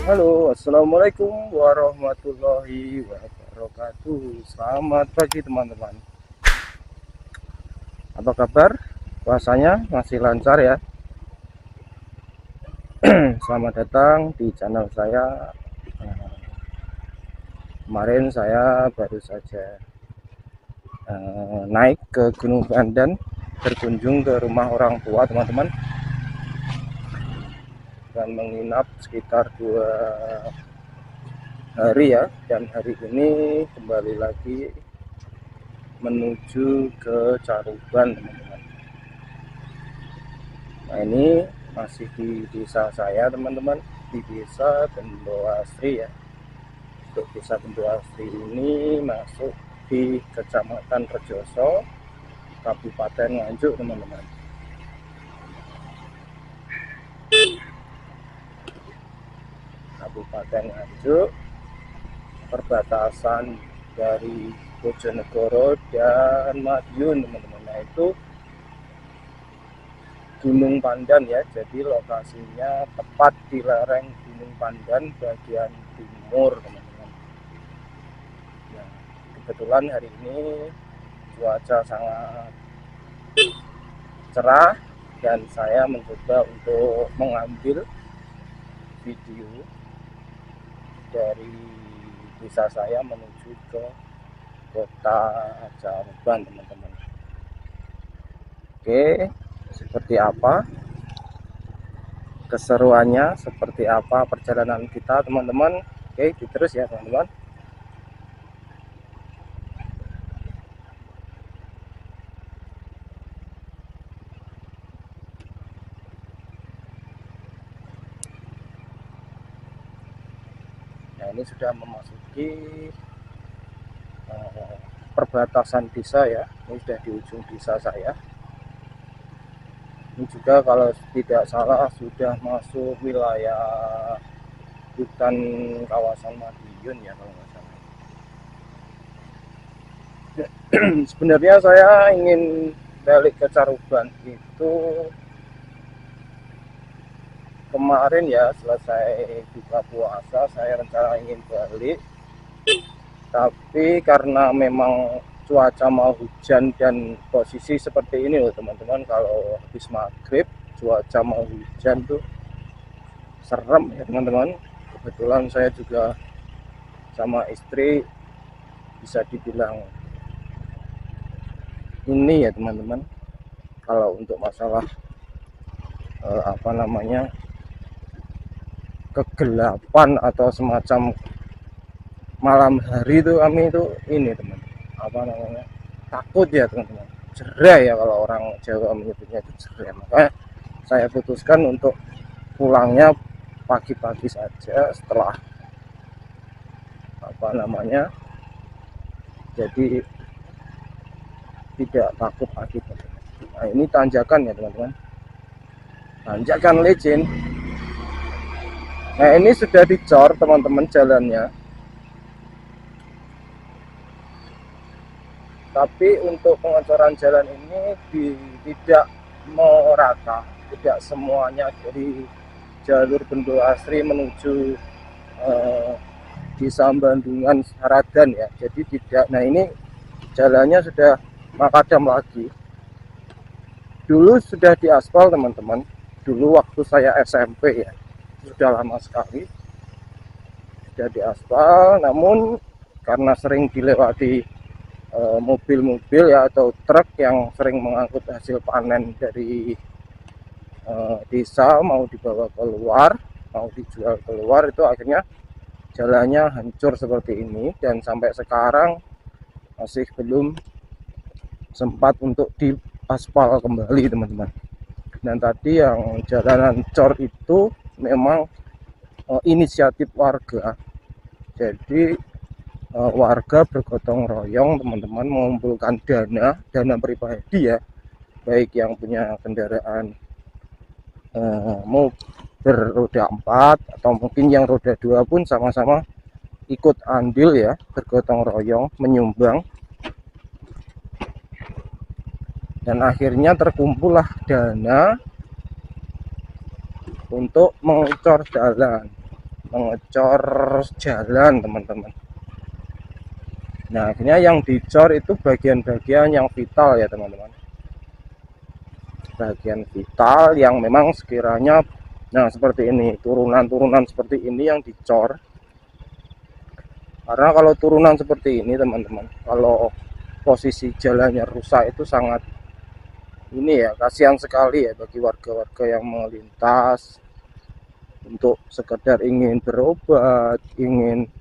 Halo, assalamualaikum warahmatullahi wabarakatuh. Selamat pagi teman-teman. Apa kabar? Puasanya masih lancar ya? Selamat datang di channel saya. Kemarin saya baru saja naik ke Gunung Pandan, berkunjung ke rumah orang tua teman-teman, dan menginap sekitar 2 hari ya. Dan hari ini kembali lagi menuju ke Caruban teman-teman. Nah, ini masih di desa saya teman-teman, di desa Bendoasri ya. Untuk desa Bendoasri ini masuk di Kecamatan Rejoso, Kabupaten Nganjuk teman-teman. Kabupaten Nganjuk, perbatasan dari Bojonegoro dan Madiun teman-teman. Nah, itu Gunung Pandan ya, jadi lokasinya tepat di lereng Gunung Pandan bagian timur teman-teman. Nah, kebetulan hari ini cuaca sangat cerah dan saya mencoba untuk mengambil video dari desa saya menuju ke kota Caruban teman-teman. Oke, seperti apa keseruannya, seperti apa perjalanan kita teman-teman. Oke, terus ya teman-teman. Nah, ini sudah memasuki perbatasan desa ya. Ini sudah di ujung desa saya. Ini juga kalau tidak salah sudah masuk wilayah hutan kawasan Madiun ya kalau nggak salah. Sebenarnya saya ingin balik ke Caruban itu kemarin ya, selesai buka puasa saya rencana ingin balik, tapi karena memang cuaca mau hujan dan posisi seperti ini loh teman-teman, kalau habis maghrib cuaca mau hujan tuh serem ya teman-teman. Kebetulan saya juga sama istri bisa dibilang ini ya teman-teman, kalau untuk masalah kegelapan atau semacam malam hari itu kami itu ini teman, takut ya teman-teman, jerai ya kalau orang Jawa menyebutnya itu jerai. Makanya saya putuskan untuk pulangnya pagi-pagi saja setelah jadi tidak takut pagi. Nah, ini tanjakan ya teman-teman, tanjakan licin. Nah, ini sudah dicor teman-teman jalannya, tapi untuk pengecoran jalan ini tidak merata, tidak semuanya dari jalur Bendoasri menuju desa Bandungan Saradan ya, jadi tidak. Nah, ini jalannya sudah makadam lagi. Dulu sudah diaspal teman-teman, dulu waktu saya SMP ya, sudah lama sekali sudah diaspal, namun karena sering dilewati mobil-mobil ya atau truk yang sering mengangkut hasil panen dari desa mau dibawa keluar, mau dijual keluar, itu akhirnya jalannya hancur seperti ini dan sampai sekarang masih belum sempat untuk diaspal kembali teman-teman. Dan tadi yang jalanan cor itu memang inisiatif warga, jadi warga bergotong royong teman-teman mengumpulkan dana pribadi ya, baik yang punya kendaraan mau beroda 4 atau mungkin yang roda 2 pun sama-sama ikut andil ya, bergotong royong menyumbang. Dan akhirnya terkumpullah dana untuk mengecor jalan teman-teman. Nah akhirnya yang dicor itu bagian-bagian yang vital ya teman-teman, bagian vital yang memang sekiranya, nah seperti ini, turunan-turunan seperti ini yang dicor. Karena kalau turunan seperti ini teman-teman, kalau posisi jalannya rusak itu sangat ini ya, kasihan sekali ya bagi warga-warga yang melintas untuk sekedar ingin berobat, ingin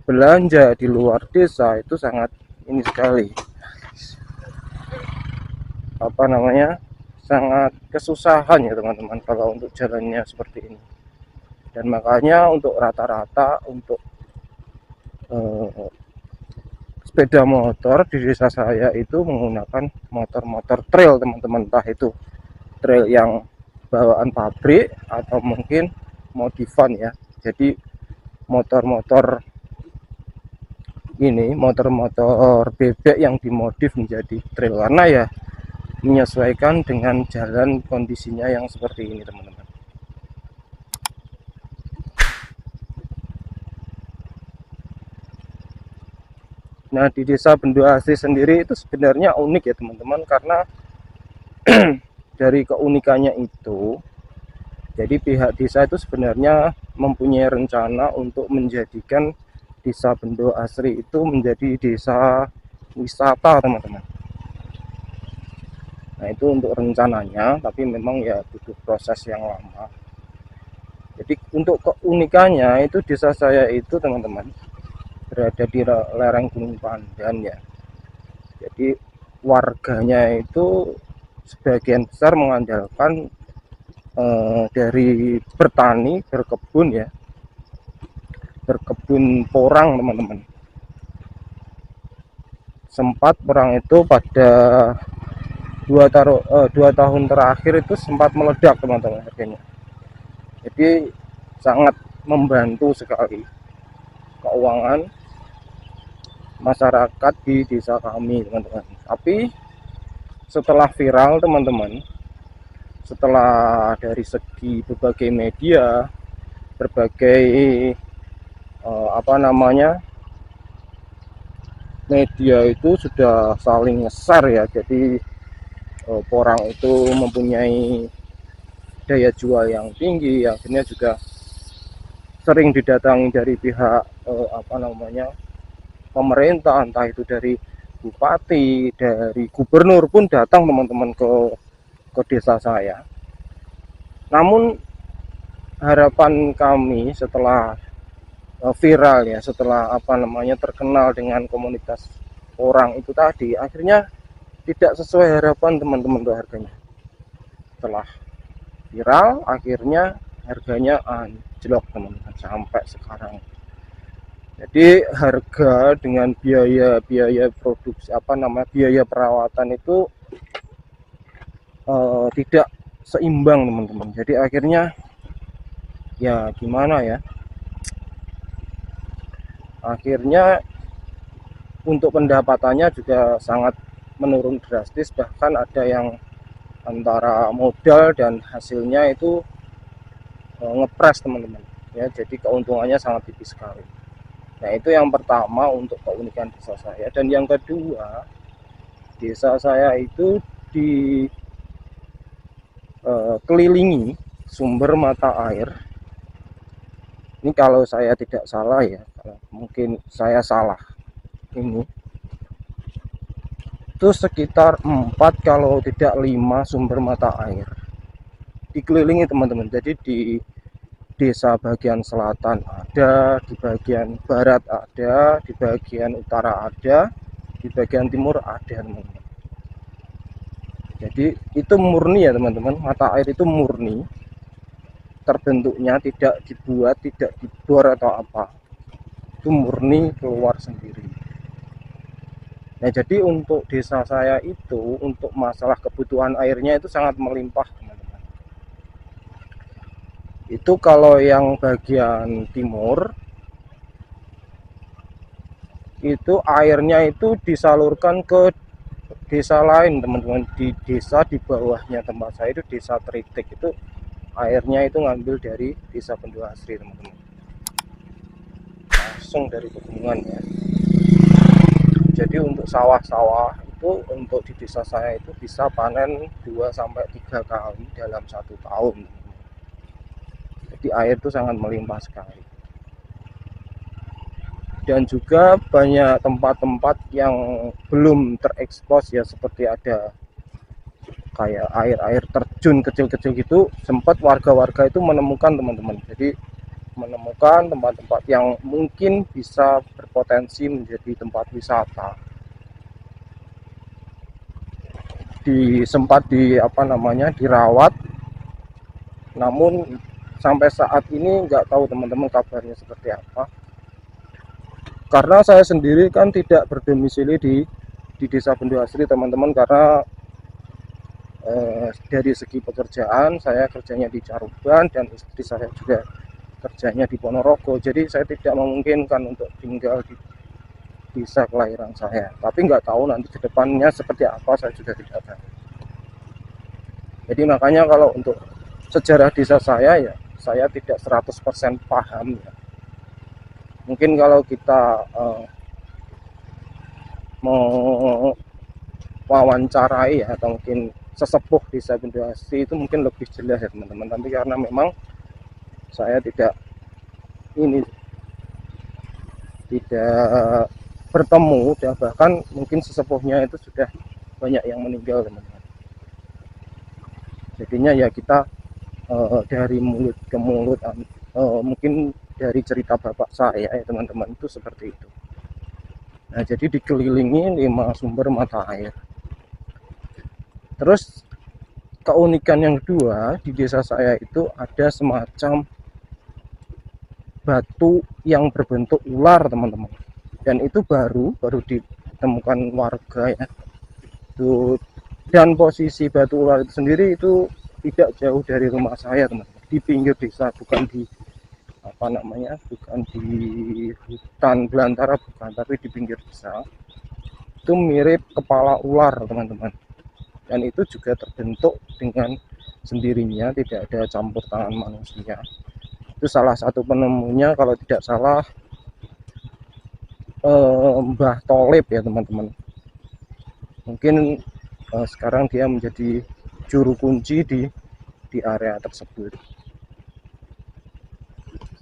belanja di luar desa. Itu sangat ini sekali, apa namanya, sangat kesusahan ya teman-teman kalau untuk jalannya seperti ini. Dan makanya untuk rata-rata untuk sepeda motor di desa saya itu menggunakan motor-motor trail teman-teman, entah itu trail yang bawaan pabrik atau mungkin modifan ya. Jadi motor-motor ini, motor-motor bebek yang dimodif menjadi trail, karena ya menyesuaikan dengan jalan kondisinya yang seperti ini teman-teman. Nah di desa Bendo Asri sendiri itu sebenarnya unik ya teman-teman, karena dari keunikannya itu, jadi pihak desa itu sebenarnya mempunyai rencana untuk menjadikan desa Bendo Asri itu menjadi desa wisata teman-teman. Nah itu untuk rencananya, tapi memang ya butuh proses yang lama. Jadi untuk keunikannya itu, desa saya itu teman-teman berada di lereng Gunung Pandan ya. Jadi warganya itu sebagian besar mengandalkan dari bertani, berkebun ya, berkebun porang teman-teman. Sempat perang itu pada 2 tahun terakhir itu sempat meledak teman-teman harganya. Jadi sangat membantu sekali keuangan masyarakat di desa kami teman-teman. Tapi setelah viral teman-teman, setelah dari segi berbagai media, berbagai apa namanya, media itu sudah saling nge-share ya. Jadi porang itu mempunyai daya jual yang tinggi, akhirnya juga sering didatangi dari pihak apa namanya, pemerintah, entah itu dari bupati, dari gubernur pun datang teman-teman ke desa saya. Namun harapan kami setelah viral ya, setelah apa namanya terkenal dengan komunitas orang itu tadi, akhirnya tidak sesuai harapan teman-teman tuh harganya. Setelah viral akhirnya harganya anjlok teman-teman sampai sekarang. Jadi harga dengan biaya produksi, apa namanya, biaya perawatan itu tidak seimbang teman-teman. Jadi akhirnya ya gimana ya, akhirnya untuk pendapatannya juga sangat menurun drastis. Bahkan ada yang antara modal dan hasilnya itu ngepres teman-teman ya, jadi keuntungannya sangat tipis sekali. Nah itu yang pertama untuk keunikan desa saya. Dan yang kedua, desa saya itu dikelilingi sumber mata air. Ini kalau saya tidak salah ya, mungkin saya salah, ini itu sekitar 4 kalau tidak 5 sumber mata air dikelilingi teman-teman. Jadi di desa bagian selatan ada, di bagian barat ada, di bagian utara ada, di bagian timur ada teman-teman. Jadi itu murni ya teman-teman, mata air itu murni terbentuknya, tidak dibuat, tidak dibor atau apa, itu murni keluar sendiri. Nah jadi untuk desa saya itu, untuk masalah kebutuhan airnya itu sangat melimpah teman-teman. Itu kalau yang bagian timur itu airnya itu disalurkan ke desa lain teman-teman, di desa di bawahnya tempat saya itu desa Tritik, itu airnya itu ngambil dari desa Bendua Asri teman-teman, langsung dari pegunungan ya. Jadi untuk sawah-sawah itu untuk di desa saya itu bisa panen 2-3 kali dalam 1 tahun. Jadi air itu sangat melimpah sekali. Dan juga banyak tempat-tempat yang belum terekspos ya, seperti ada kayak air terjun kecil-kecil gitu, sempat warga-warga itu menemukan teman-teman. Jadi menemukan tempat-tempat yang mungkin bisa berpotensi menjadi tempat wisata. Sempat dirawat, namun sampai saat ini nggak tahu teman-teman kabarnya seperti apa. Karena saya sendiri kan tidak berdomisili di desa Bendua Asri teman-teman, karena dari segi pekerjaan saya kerjanya di Caruban dan istri saya juga kerjanya di Ponorogo, jadi saya tidak memungkinkan untuk tinggal di desa kelahiran saya. Tapi nggak tahu nanti ke depannya seperti apa, saya juga tidak tahu. Jadi makanya kalau untuk sejarah desa saya ya, saya tidak 100% paham ya. Mungkin kalau kita mau wawancarai ya, atau mungkin sesepuh desa Bendua Asri itu mungkin lebih jelas ya teman-teman. Tapi karena memang saya tidak bertemu, dan bahkan mungkin sesepuhnya itu sudah banyak yang meninggal teman-teman. Jadinya ya kita dari mulut ke mulut, mungkin dari cerita bapak saya ya teman-teman, itu seperti itu. Nah, jadi dikelilingi 5 sumber mata air. Terus keunikan yang kedua di desa saya itu ada semacam batu yang berbentuk ular teman-teman, dan itu baru ditemukan warga ya. Dan posisi batu ular itu sendiri itu tidak jauh dari rumah saya teman-teman, di pinggir desa, bukan di bukan di hutan belantara, bukan, tapi di pinggir desa. Itu mirip kepala ular teman-teman, dan itu juga terbentuk dengan sendirinya, tidak ada campur tangan manusia. Itu salah satu penemunya kalau tidak salah Mbah Tolib ya teman-teman. Mungkin sekarang dia menjadi juru kunci di area tersebut.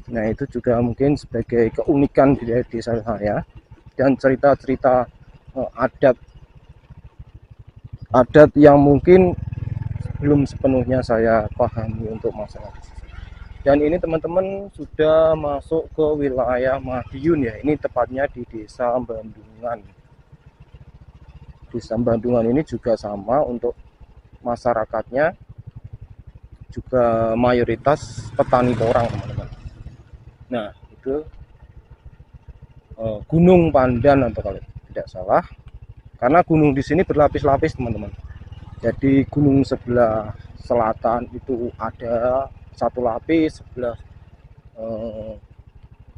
Nah, itu juga mungkin sebagai keunikan di desa saya, dan cerita-cerita adat yang mungkin belum sepenuhnya saya pahami untuk masalah desa. Dan ini teman-teman sudah masuk ke wilayah Madiun ya. Ini tepatnya di Desa Bandungan. Desa Bandungan ini juga sama, untuk masyarakatnya juga mayoritas petani porang teman-teman. Nah, itu Gunung Pandan atau kalau tidak salah, karena gunung di sini berlapis-lapis teman-teman. Jadi gunung sebelah selatan itu ada satu lapis, sebelah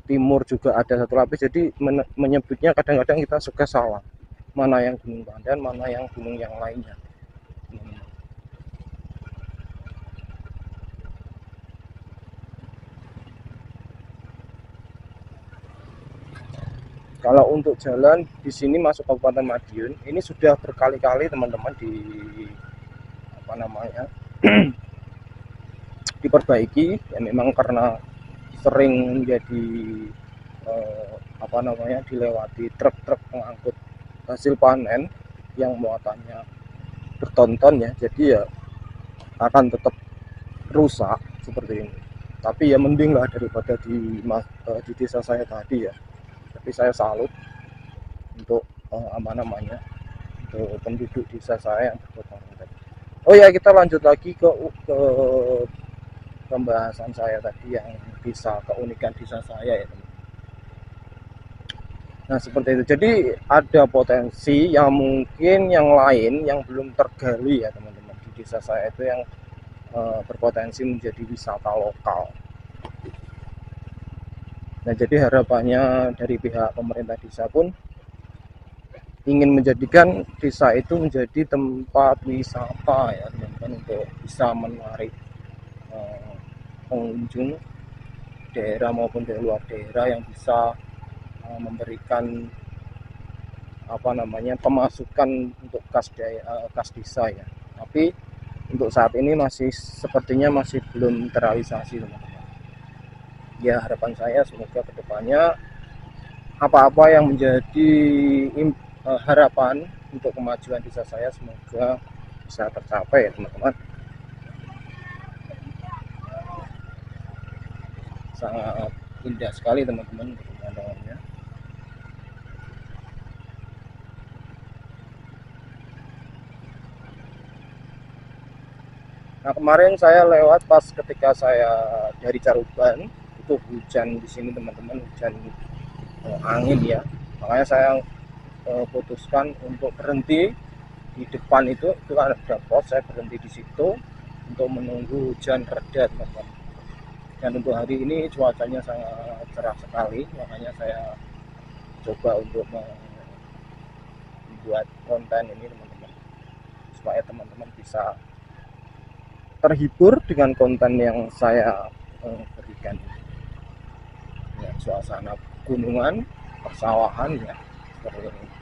timur juga ada satu lapis. Jadi menyebutnya kadang-kadang kita suka salah, mana yang Gunung Pandan, mana yang gunung yang lainnya. Kalau untuk jalan di sini masuk Kabupaten Madiun ini sudah berkali-kali teman-teman diperbaiki ya, memang karena sering menjadi dilewati truk-truk pengangkut hasil panen yang muatannya bertonton ya, jadi ya akan tetap rusak seperti ini. Tapi ya mending lah daripada di desa saya tadi ya. Tapi saya salut untuk untuk penduduk desa saya yang bergotong royong. Oh ya, kita lanjut lagi ke pembahasan saya tadi yang keunikan desa saya ya teman. Nah, seperti itu. Jadi ada potensi yang mungkin yang lain yang belum tergali ya teman-teman, di desa saya itu yang berpotensi menjadi wisata lokal. Nah, jadi harapannya dari pihak pemerintah desa pun ingin menjadikan desa itu menjadi tempat wisata ya teman-teman, untuk bisa menarik pengunjung daerah maupun dari luar daerah yang bisa memberikan pemasukan untuk kas desa ya. Tapi untuk saat ini masih sepertinya masih belum terrealisasi teman-teman. Ya harapan saya semoga kedepannya apa-apa yang menjadi harapan untuk kemajuan desa saya semoga bisa tercapai ya teman-teman. Sangat indah sekali teman-teman pemandangannya. Nah kemarin saya lewat pas ketika saya dari Caruban, itu hujan di sini teman-teman, hujan angin ya. Makanya saya putuskan untuk berhenti di depan itu kan ada pos, saya berhenti di situ untuk menunggu hujan reda teman-teman. Dan untuk hari ini cuacanya sangat cerah sekali, makanya saya coba untuk membuat konten ini teman-teman, supaya teman-teman bisa terhibur dengan konten yang saya berikan ya, suasana gunungan, persawahan ya seperti ini.